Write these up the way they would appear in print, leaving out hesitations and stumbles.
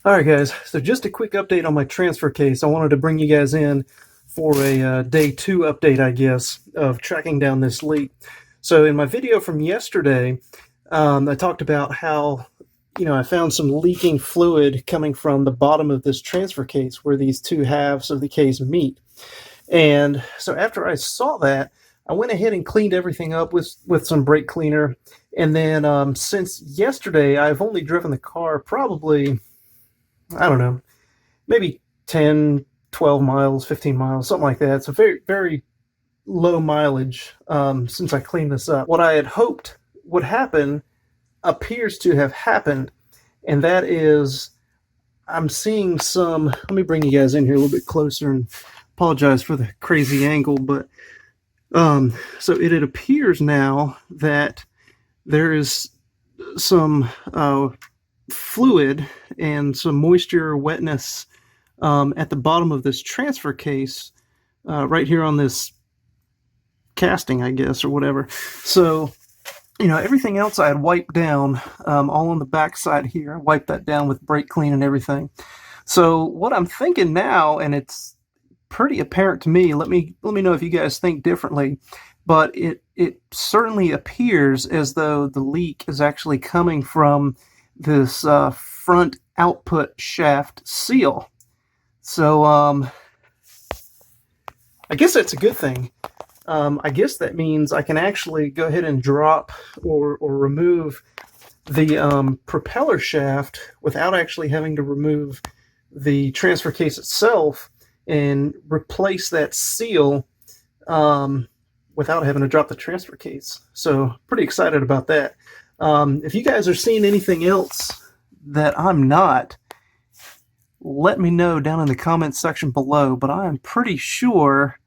Alright guys, so just a quick update on my transfer case. I wanted to bring you guys in for a day 2 update, I guess, of tracking down this leak. So in my video from yesterday, I talked about how, I found some leaking fluid coming from the bottom of this transfer case where these two halves of the case meet. And so after I saw that, I went ahead and cleaned everything up with some brake cleaner. And then since yesterday, I've only driven the car probably, I don't know, maybe 10, 12 miles, 15 miles, something like that. It's a very, very low mileage since I cleaned this up. What I had hoped would happen appears to have happened, and that is I'm seeing some, let me bring you guys in here a little bit closer and apologize for the crazy angle, but so it appears now that there is some fluid and some moisture, wetness at the bottom of this transfer case, right here on this casting, I guess, or whatever. So, everything else I had wiped down, all on the back side here. I wiped that down with brake clean and everything. So what I'm thinking now, and it's pretty apparent to me, let me know if you guys think differently, but it certainly appears as though the leak is actually coming from this front output shaft seal. So I guess that's a good thing. I guess that means I can actually go ahead and drop or remove the propeller shaft without actually having to remove the transfer case itself and replace that seal without having to drop the transfer case. So pretty excited about that. If you guys are seeing anything else that I'm not, let me know down in the comments section below, but I am pretty sure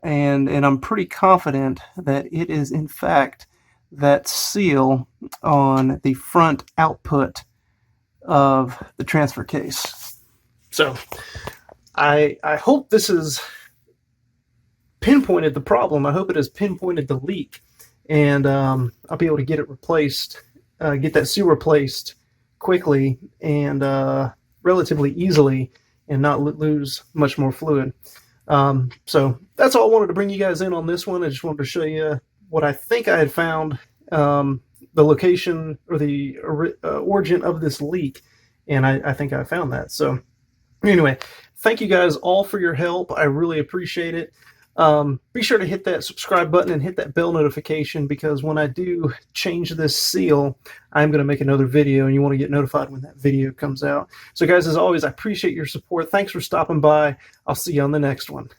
and I'm pretty confident that it is in fact that seal on the front output of the transfer case. So I hope this has pinpointed the problem. I hope it has pinpointed the leak, and I'll be able to get it replaced, get that seal replaced quickly and relatively easily, and not lose much more fluid. So that's all I wanted to bring you guys in on this one. I just wanted to show you what I think I had found, the location or the origin of this leak, and I think I found that. So anyway, thank you guys all for your help. I really appreciate it. Be sure to hit that subscribe button and hit that bell notification, because when I do change this seal, I'm going to make another video, and you want to get notified when that video comes out. So guys, as always, I appreciate your support. Thanks for stopping by. I'll see you on the next one.